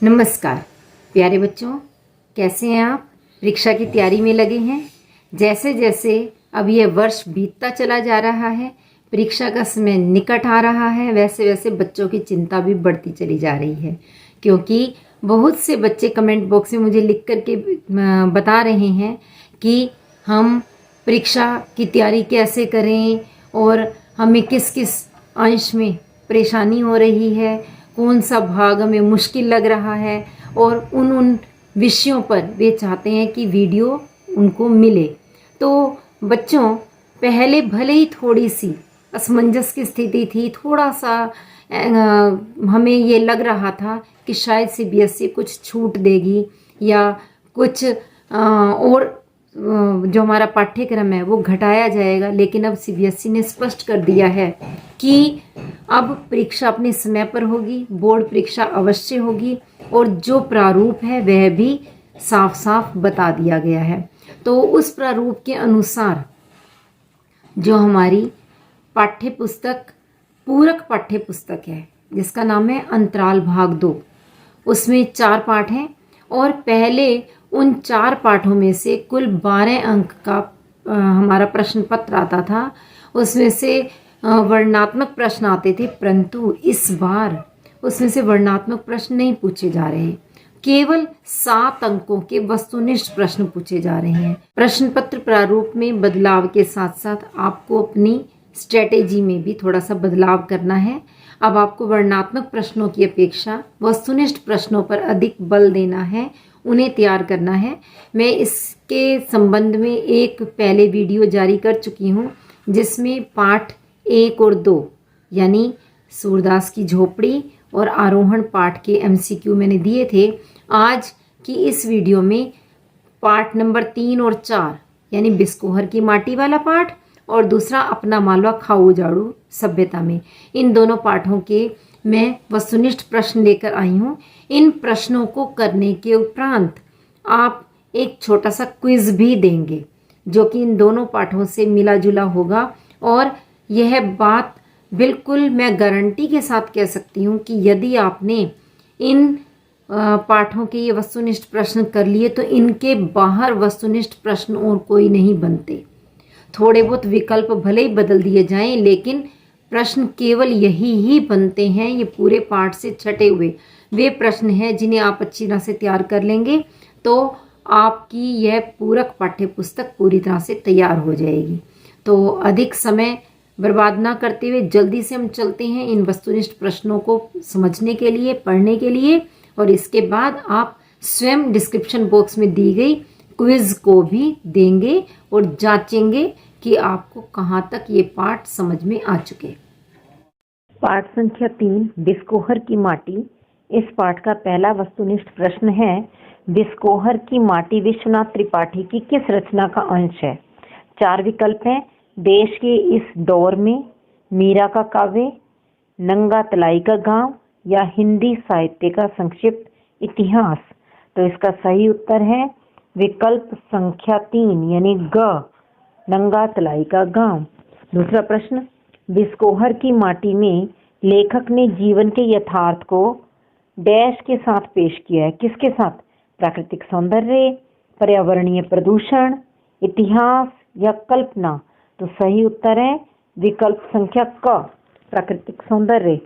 नमस्कार प्यारे बच्चों, कैसे हैं आप? परीक्षा की तैयारी में लगे हैं। जैसे जैसे अब यह वर्ष बीतता चला जा रहा है, परीक्षा का समय निकट आ रहा है, वैसे वैसे बच्चों की चिंता भी बढ़ती चली जा रही है। क्योंकि बहुत से बच्चे कमेंट बॉक्स में मुझे लिख करके बता रहे हैं कि हम परीक्षा की तैयारी कैसे करें और हमें किस किस अंश में परेशानी हो रही है, कौन सा भाग हमें मुश्किल लग रहा है, और उन विषयों पर वे चाहते हैं कि वीडियो उनको मिले। तो बच्चों, पहले भले ही थोड़ी सी असमंजस की स्थिति थी, थोड़ा सा हमें ये लग रहा था कि शायद सीबीएसई कुछ छूट देगी या कुछ और जो हमारा पाठ्यक्रम है वो घटाया जाएगा, लेकिन अब सीबीएसई ने स्पष्ट कर दिया है कि अब परीक्षा अपने समय पर होगी, बोर्ड परीक्षा अवश्य होगी, और जो प्रारूप है वह भी साफ साफ बता दिया गया है। तो उस प्रारूप के अनुसार जो हमारी पाठ्यपुस्तक पूरक पाठ्यपुस्तक है, जिसका नाम है अंतराल भाग 2, उसमें 4 पाठ हैं, और पहले उन 4 पाठों में से कुल 12 अंक का हमारा प्रश्न पत्र आता था। उसमें से वर्णनात्मक प्रश्न आते थे, परंतु इस बार उसमें से वर्णनात्मक प्रश्न नहीं पूछे जा रहे, केवल 7 अंकों के वस्तुनिष्ठ प्रश्न पूछे जा रहे हैं। प्रश्न पत्र प्रारूप में बदलाव के साथ साथ आपको अपनी स्ट्रेटेजी में भी थोड़ा सा बदलाव करना है। अब आपको वर्णनात्मक प्रश्नों की अपेक्षा वस्तुनिष्ठ प्रश्नों पर अधिक बल देना है, उन्हें तैयार करना है। मैं इसके संबंध में एक पहले वीडियो जारी कर चुकी हूँ, जिसमें पाठ 1 और 2 यानी सूरदास की झोपड़ी और आरोहण पाठ के एमसीक्यू मैंने दिए थे। आज की इस वीडियो में पाठ नंबर 3 और 4 यानी बिस्कोहर की माटी वाला पाठ और दूसरा अपना मालवा खाऊ जाड़ू सभ्यता में, इन दोनों पाठों के मैं वस्तुनिष्ठ प्रश्न लेकर आई हूँ। इन प्रश्नों को करने के उपरांत आप एक छोटा सा क्विज भी देंगे, जो कि इन दोनों पाठों से मिला जुला होगा। और यह बात बिल्कुल मैं गारंटी के साथ कह सकती हूँ कि यदि आपने इन पाठों के ये वस्तुनिष्ठ प्रश्न कर लिए तो इनके बाहर वस्तुनिष्ठ प्रश्न और कोई नहीं बनते। थोड़े बहुत विकल्प भले ही बदल दिए जाएं, लेकिन प्रश्न केवल यही ही बनते हैं। ये पूरे पाठ से छटे हुए वे प्रश्न हैं जिन्हें आप अच्छी तरह से तैयार कर लेंगे तो आपकी यह पूरक पाठ्यपुस्तक पूरी तरह से तैयार हो जाएगी। तो अधिक समय बर्बाद ना करते हुए जल्दी से हम चलते हैं इन वस्तुनिष्ठ प्रश्नों को समझने के लिए, पढ़ने के लिए, और इसके बाद आप स्वयं डिस्क्रिप्शन बॉक्स में दी गई क्विज को भी देंगे और जांचेंगे कि आपको कहाँ तक ये पाठ समझ में आ चुके। पाठ संख्या 3 बिस्कोहर की माटी। इस पाठ का पहला वस्तुनिष्ठ प्रश्न है, बिस्कोहर की माटी विश्वनाथ त्रिपाठी की किस रचना का अंश है? 4 विकल्प हैं। देश के इस दौर में, मीरा का काव्य, नंगा तलाई का गांव, या हिंदी साहित्य का संक्षिप्त इतिहास। तो इसका सही उत्तर है विकल्प संख्या 3 यानी ग, नंगा तलाई का गांव। दूसरा प्रश्न, बिस्कोहर की माटी में लेखक ने जीवन के यथार्थ को डैश के साथ पेश किया है? किसके साथ? प्राकृतिक सौंदर्य, पर्यावरणीय प्रदूषण, इतिहास या कल्पना। तो सही उत्तर है विकल्प संख्या क, प्राकृतिक सौंदर्य।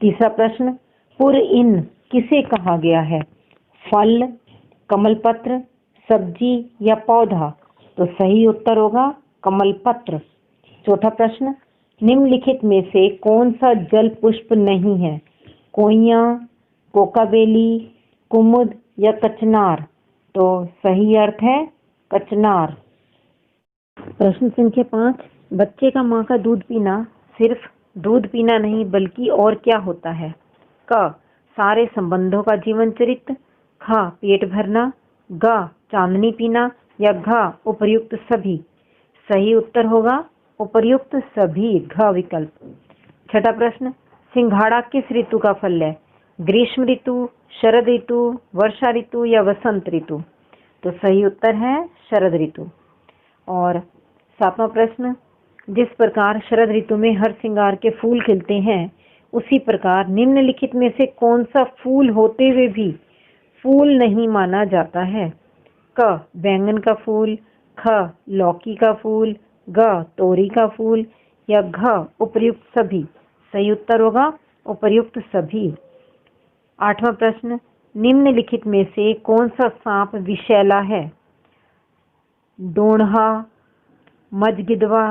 तीसरा प्रश्न, पुर इन किसे कहा गया है? फल, कमलपत्र, सब्जी या पौधा। तो सही उत्तर होगा कमलपत्र। चौथा प्रश्न, निम्नलिखित में से कौन सा जल पुष्प नहीं है? कोइया, कोकाबेली, कुमुद या कचनार। तो सही अर्थ है कचनार। प्रश्न संख्या 5, बच्चे का माँ का दूध पीना सिर्फ दूध पीना नहीं बल्कि और क्या होता है? क, सारे संबंधों का जीवन चरित्र, ख, पेट भरना, ग, चांदनी पीना, या घ, उपर्युक्त सभी। सही उत्तर होगा उपर्युक्त सभी, घ विकल्प। छठा प्रश्न, सिंघाड़ा किस ऋतु का फल है? ग्रीष्म ऋतु, शरद ऋतु, वर्षा ऋतु या वसंत ऋतु। तो सही उत्तर है शरद ऋतु। और 7वां प्रश्न, जिस प्रकार शरद ऋतु में हर श्रृंगार के फूल खिलते हैं, उसी प्रकार निम्नलिखित में से कौन सा फूल होते हुए भी फूल नहीं माना जाता है? क बैंगन का फूल, ख लौकी का फूल, ग तोरी का फूल या घ उपर्युक्त सभी। सही उत्तर होगा उपर्युक्त सभी। 8वां प्रश्न, निम्नलिखित में से कौन सा सांप विषैला है? डोढ़ा, मजगिदवा,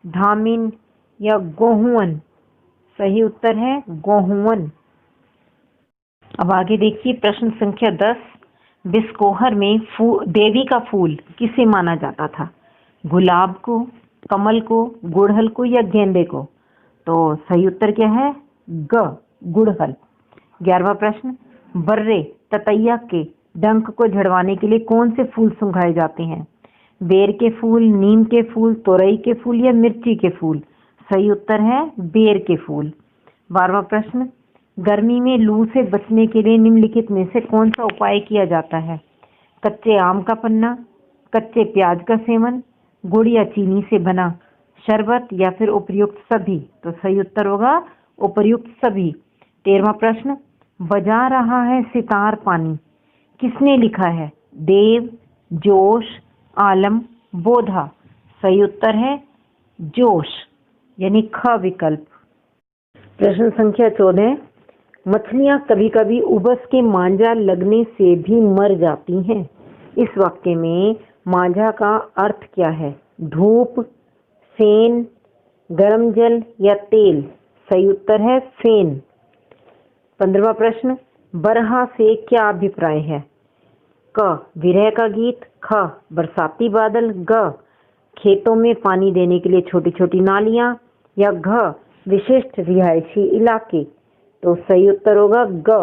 धामिन या गोहुअन। सही उत्तर है गोहुअन। अब आगे देखिए प्रश्न संख्या 10। बिस्कोहर में देवी का फूल किसे माना जाता था? गुलाब को, कमल को, गुड़हल को या गेंदे को? तो सही उत्तर क्या है? ग गुड़हल। 11वां प्रश्न, बर्रे ततैया के डंक को झड़वाने के लिए कौन से फूल सुंघाए जाते हैं? बेर के फूल, नीम के फूल, तोरई के फूल या मिर्ची के फूल? सही उत्तर है बेर के फूल। 12वां प्रश्न, गर्मी में लू से बचने के लिए निम्नलिखित में से कौन सा उपाय किया जाता है? कच्चे आम का पन्ना, कच्चे प्याज का सेवन, गुड़ या चीनी से बना शरबत या फिर उपर्युक्त सभी? तो सही उत्तर होगा उपर्युक्त सभी। 13वां प्रश्न, बजा रहा है सितार पानी किसने लिखा है? देव, जोश, आलम, बोधा? सही उत्तर है जोश यानी ख विकल्प। प्रश्न संख्या 14, मछलियां कभी कभी उबस के मांझा लगने से भी मर जाती हैं। इस वाक्य में मांझा का अर्थ क्या है? धूप, फेन, गरम जल या तेल? सही उत्तर है फेन। 15वां प्रश्न, बरहा से क्या अभिप्राय है? क विरह का गीत, ख बरसाती बादल, ग खेतों में पानी देने के लिए छोटी छोटी नालियां या घ विशिष्ट रिहायशी इलाके? तो सही उत्तर होगा ग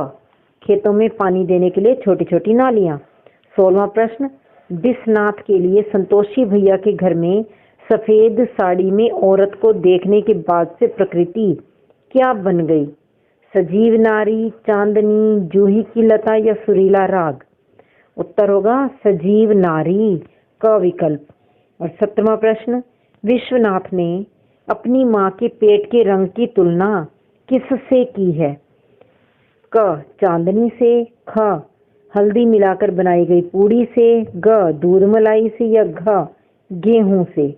खेतों में पानी देने के लिए छोटी छोटी नालियां। 16वां प्रश्न, विश्वनाथ के लिए संतोषी भैया के घर में सफेद साड़ी में औरत को देखने के बाद से प्रकृति क्या बन गई? सजीव नारी, चांदनी, जूही की लता या सुरीला राग? उत्तर होगा सजीव नारी का विकल्प। और 17वां प्रश्न, विश्वनाथ ने अपनी मां के पेट के रंग की तुलना किससे की है? क चांदनी से, ख हल्दी मिलाकर बनाई गई पूड़ी से, ग दूध मलाई से या घ गेहूं से?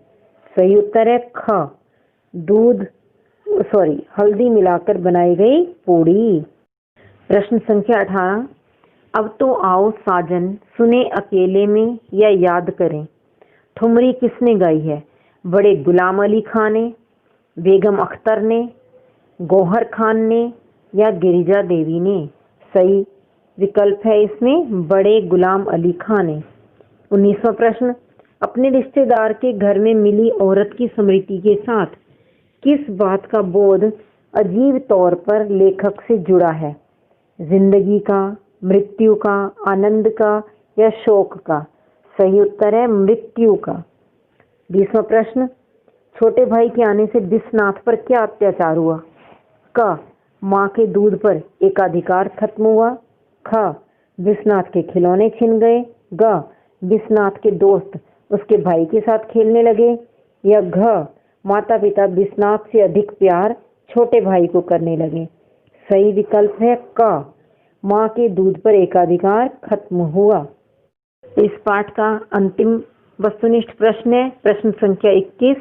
सही उत्तर है ख हल्दी मिलाकर बनाई गई पूड़ी। प्रश्न संख्या 18, अब तो आओ साजन सुने अकेले में या याद करें। ठुमरी किसने गाई है? बड़े गुलाम अली खान ने, बेगम अख्तर ने, गौहर खान ने या गिरिजा देवी ने? सही विकल्प है इसमें बड़े गुलाम अली खान ने। 19वां प्रश्न, अपने रिश्तेदार के घर में मिली औरत की स्मृति के साथ किस बात का बोध अजीब तौर पर लेखक से जुड़ा है? जिंदगी का, मृत्यु का, आनंद का या शोक का? सही उत्तर है मृत्यु का। 20वां प्रश्न, छोटे भाई के आने से विश्वनाथ पर क्या अत्याचार हुआ? क मां के दूध पर एकाधिकार खत्म हुआ, ख विश्वनाथ के खिलौने छिन गए, ग विश्वनाथ के दोस्त उसके भाई के साथ खेलने लगे या घ माता पिता विश्वनाथ से अधिक प्यार छोटे भाई को करने लगे? सही विकल्प है क मां के दूध पर एकाधिकार खत्म हुआ। इस पाठ का अंतिम वस्तुनिष्ठ प्रश्न है प्रश्न संख्या 21,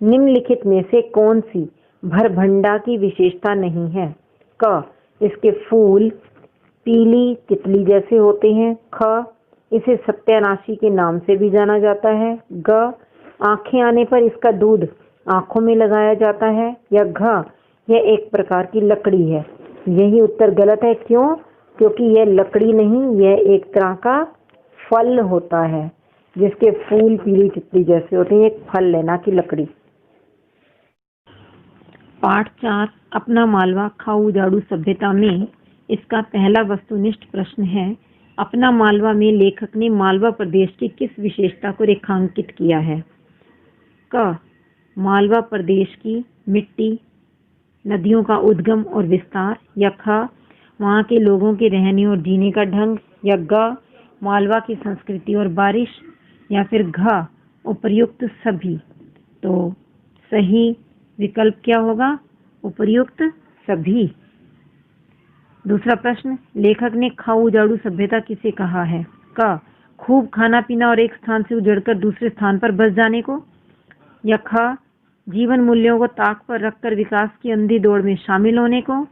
निम्नलिखित में से कौन सी भरभंडा की विशेषता नहीं है? क इसके फूल पीली तितली जैसे होते हैं, ख इसे सत्यानाशी के नाम से भी जाना जाता है, ग आंखें आने पर इसका दूध आंखों में लगाया जाता है या घ यह एक प्रकार की लकड़ी है? यही उत्तर गलत है। क्यों? क्योंकि यह लकड़ी नहीं, यह एक तरह का फल होता है जिसके फूल पीली तितली जैसे होते हैं। एक फल है ना कि लकड़ी। पाठ 4, अपना मालवा खाऊ जाड़ू सभ्यता में इसका पहला वस्तुनिष्ठ प्रश्न है, अपना मालवा में लेखक ने मालवा प्रदेश की किस विशेषता को रेखांकित किया है? क मालवा प्रदेश की मिट्टी, नदियों का उद्गम और विस्तार या ख वहाँ के लोगों के रहने और जीने का ढंग या ग मालवा की संस्कृति और बारिश या फिर घ उपर्युक्त सभी? तो सही विकल्प क्या होगा? उपर्युक्त सभी। दूसरा प्रश्न, लेखक ने ख उजाड़ू सभ्यता किसे कहा है? क खूब खाना पीना और एक स्थान से उजड़कर दूसरे स्थान पर बस जाने को, या ख जीवन मूल्यों को ताक पर रखकर विकास की अंधी दौड़ में शामिल होने को,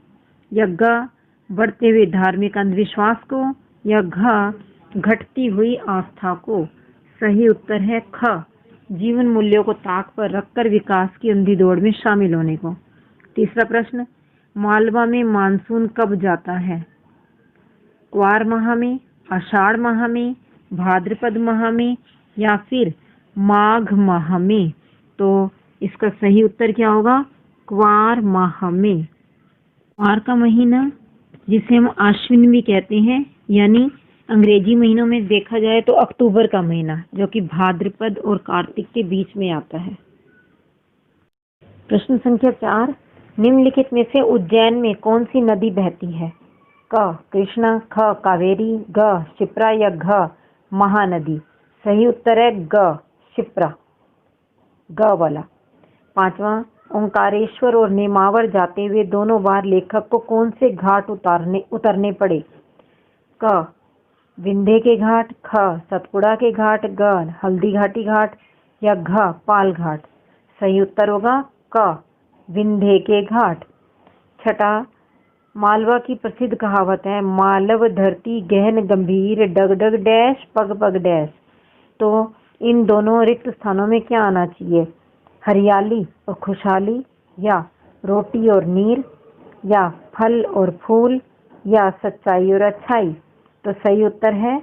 या ग बढ़ते हुए धार्मिक अंधविश्वास को, या घ घटती हुई आस्था को। सही उत्तर है ख जीवन मूल्यों को ताक पर रखकर विकास की अंधी दौड़ में शामिल होने को। तीसरा प्रश्न, मालवा में मानसून कब जाता है? क्वार माह में, आषाढ़ माह में, भाद्रपद माह में, या फिर माघ माह में? तो इसका सही उत्तर क्या होगा? क्वार माह में। क्वार का महीना जिसे हम आश्विन भी कहते हैं, यानी अंग्रेजी महीनों में देखा जाए तो अक्टूबर का महीना, जो कि भाद्रपद और कार्तिक के बीच में आता है। प्रश्न संख्या 4, निम्नलिखित में से उज्जैन में कौन सी नदी बहती है? क कृष्णा, ख कावेरी, ग क्षिप्रा, या घ महानदी? सही उत्तर है ग क्षिप्रा, ग वाला। पांचवा, ओंकारेश्वर और नेमावर जाते हुए दोनों बार लेखक को कौन से घाट उतरने पड़े? क विंध्य के घाट, ख सतपुड़ा के घाट, ग हल्दी घाटी घाट, या घ पाल घाट? सही उत्तर होगा क विंध्य के घाट। छठा, मालवा की प्रसिद्ध कहावत है, मालव धरती गहन गंभीर, डग डग डैश पग पग डैश। तो इन दोनों रिक्त स्थानों में क्या आना चाहिए? हरियाली और खुशहाली, या रोटी और नीर, या फल और फूल, या सच्चाई और अच्छाई? तो सही उत्तर है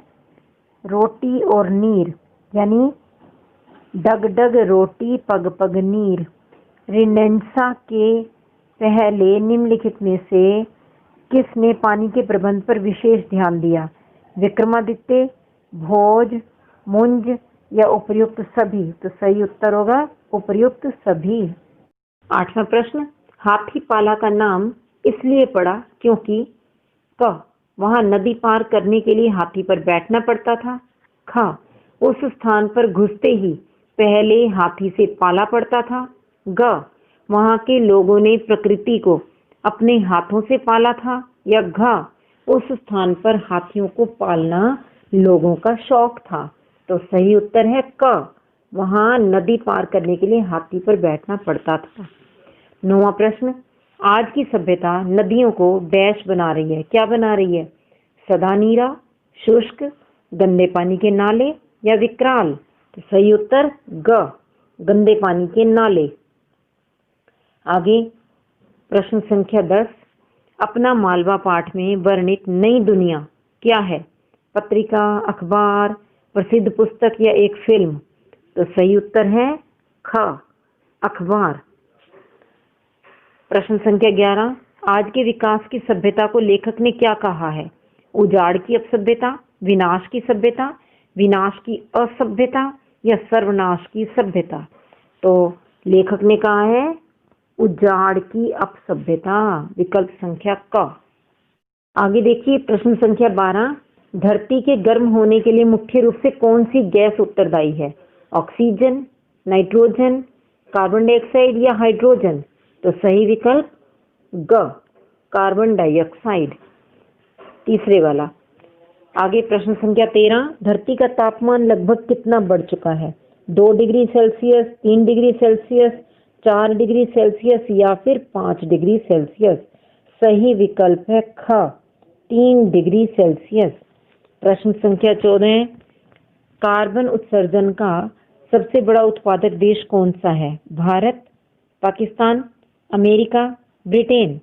रोटी और नीर, यानी डग डग रोटी पग पग नीर। रिनेसां के पहले निम्नलिखित में से किसने पानी के प्रबंध पर विशेष ध्यान दिया? विक्रमादित्य, भोज, मुंज, या उपर्युक्त सभी? तो सही उत्तर होगा उपर्युक्त सभी। आठवां प्रश्न, हाथी पाला का नाम इसलिए पड़ा क्योंकि क वहां नदी पार करने के लिए हाथी पर बैठना पड़ता था, ख उस स्थान पर घुसते ही पहले हाथी से पाला पड़ता था, ग वहां के लोगों ने प्रकृति को अपने हाथों से पाला था, या घ उस स्थान पर हाथियों को पालना लोगों का शौक था। तो सही उत्तर है क वहां नदी पार करने के लिए हाथी पर बैठना पड़ता था। नौवां प्रश्न, आज की सभ्यता नदियों को डैश बना रही है? क्या बना रही है? सदा नीरा, शुष्क, गंदे पानी के नाले, या विकराल? तो सही उत्तर ग गंदे पानी के नाले। आगे प्रश्न संख्या 10, अपना मालवा पाठ में वर्णित नई दुनिया क्या है? पत्रिका, अखबार, प्रसिद्ध पुस्तक, या एक फिल्म? तो सही उत्तर है ख अखबार। प्रश्न संख्या 11, आज के विकास की सभ्यता को लेखक ने क्या कहा है? उजाड़ की अपसभ्यता, विनाश की सभ्यता, विनाश की असभ्यता, या सर्वनाश की सभ्यता? तो लेखक ने कहा है उजाड़ की अपसभ्यता, विकल्प संख्या क। आगे देखिए प्रश्न संख्या 12, धरती के गर्म होने के लिए मुख्य रूप से कौन सी गैस उत्तरदायी है? ऑक्सीजन, नाइट्रोजन, कार्बन डाइऑक्साइड, या हाइड्रोजन? तो सही विकल्प ग कार्बन डाइऑक्साइड, तीसरे वाला। आगे प्रश्न संख्या 13, धरती का तापमान लगभग कितना बढ़ चुका है? 2 degree Celsius, 3 degree Celsius, 4 degree Celsius, या फिर 5 डिग्री सेल्सियस? सही विकल्प है ख 3 डिग्री सेल्सियस। प्रश्न संख्या 14, कार्बन उत्सर्जन का सबसे बड़ा उत्पादक देश कौन सा है? Bharat, Pakistan, America, Britain?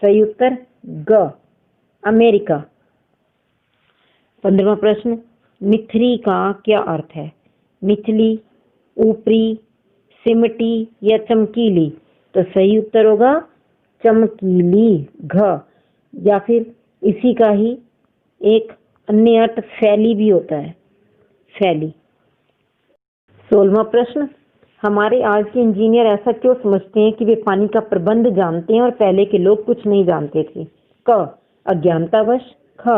सही उत्तर ग अमेरिका। 15वां प्रश्न, मिथरी का क्या अर्थ है? निचली, ऊपरी, सिमटी, या चमकीली? तो सही उत्तर होगा चमकीली, घ। या फिर इसी का ही एक अन्य अर्थ फैली भी होता है, फैली। 16वां प्रश्न, हमारे आज के इंजीनियर ऐसा क्यों समझते हैं कि वे पानी का प्रबंध जानते हैं और पहले के लोग कुछ नहीं जानते थे? क अज्ञानतावश, ख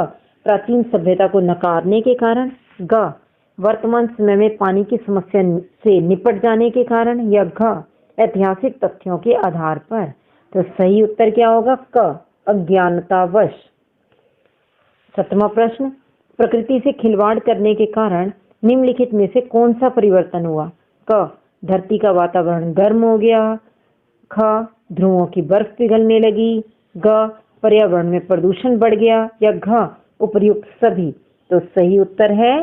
प्राचीन सभ्यता को नकारने के कारण, ग वर्तमान समय में पानी की समस्या से निपट जाने के कारण, या घ ऐतिहासिक तथ्यों के आधार पर? तो सही उत्तर क्या होगा? क अज्ञानतावश। 7वां प्रश्न, प्रकृति से खिलवाड़ करने के कारण निम्नलिखित में से कौन सा परिवर्तन हुआ? क, धरती का वातावरण गर्म हो गया, ख, ध्रुवों की बर्फ पिघलने लगी, ग, पर्यावरण में प्रदूषण बढ़ गया, या घ, उपर्युक्त सभी। तो सही उत्तर है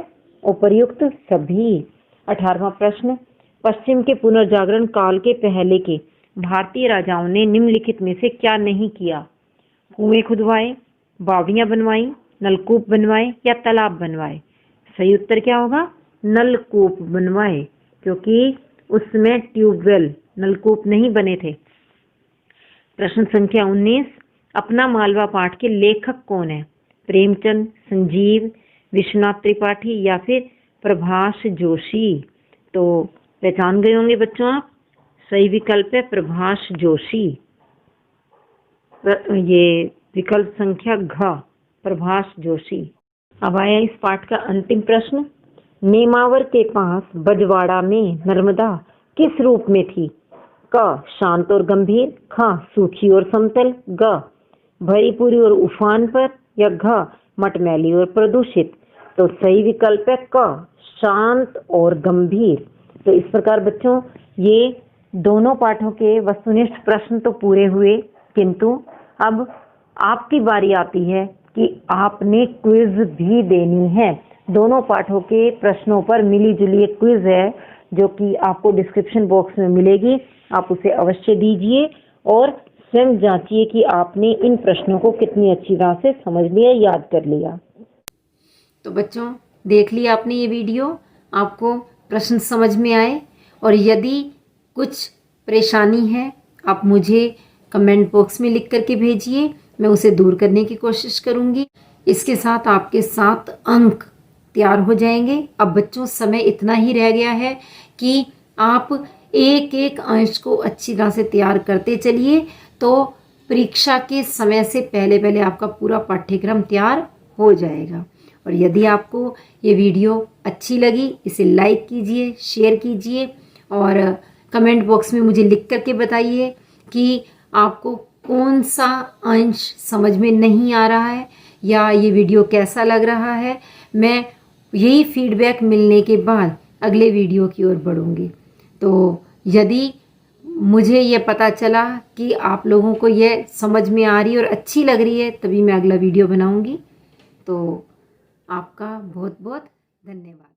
उपर्युक्त सभी। 18वां प्रश्न, पश्चिम के पुनर्जागरण काल के पहले के भारतीय राजाओं ने निम्नलिखित में से क्या नहीं किया? कुएं खुदवाए, बावड़ियां बनवाई, नलकूप बनवाए, या तालाब बनवाए? सही उत्तर क्या होगा? नलकूप बनवाए, क्योंकि उसमें ट्यूबवेल, नलकूप नहीं बने थे। प्रश्न संख्या 19, अपना मालवा पाठ के लेखक कौन है? प्रेमचंद, संजीव, विश्वनाथ त्रिपाठी, या फिर प्रभाष जोशी? तो पहचान गए होंगे बच्चों आप, सही विकल्प है प्रभाष जोशी। ये विकल्प संख्या घ, प्रभाष जोशी। अब आया इस पाठ का अंतिम प्रश्न, नेमावर के पास बजवाड़ा में नर्मदा किस रूप में थी? क, शांत और गंभीर, ख, सूखी और समतल, ग, भरी पूरी और उफान पर, या घ, मटमैली और प्रदूषित? तो सही विकल्प है क, शांत और गंभीर। तो इस प्रकार बच्चों ये दोनों पाठों के वस्तुनिष्ठ प्रश्न तो पूरे हुए, किंतु अब आपकी बारी आती है कि आपने क्विज भी देनी है। दोनों पाठों के प्रश्नों पर मिली जुली एक क्विज है जो कि आपको डिस्क्रिप्शन बॉक्स में मिलेगी। आप उसे अवश्य दीजिए और स्वयं जांचिए कि आपने इन प्रश्नों को कितनी अच्छी तरह से समझ लिया, याद कर लिया। तो बच्चों देख लिया आपने ये वीडियो, आपको प्रश्न समझ में आए? और यदि कुछ परेशानी है आप मुझे कमेंट बॉक्स में लिख करके भेजिए, मैं उसे दूर करने की कोशिश करूंगी। इसके साथ आपके 7 अंक तैयार हो जाएंगे। अब बच्चों समय इतना ही रह गया है कि आप एक एक अंश को अच्छी तरह से तैयार करते चलिए, तो परीक्षा के समय से पहले पहले आपका पूरा पाठ्यक्रम तैयार हो जाएगा। और यदि आपको ये वीडियो अच्छी लगी, इसे लाइक कीजिए, शेयर कीजिए और कमेंट बॉक्स में मुझे लिख करके बताइए कि आपको कौन सा अंश समझ में नहीं आ रहा है या ये वीडियो कैसा लग रहा है। मैं यही फीडबैक मिलने के बाद अगले वीडियो की ओर बढ़ूंगी। तो यदि मुझे ये पता चला कि आप लोगों को ये समझ में आ रही है और अच्छी लग रही है, तभी मैं अगला वीडियो बनाऊंगी। तो आपका बहुत बहुत धन्यवाद।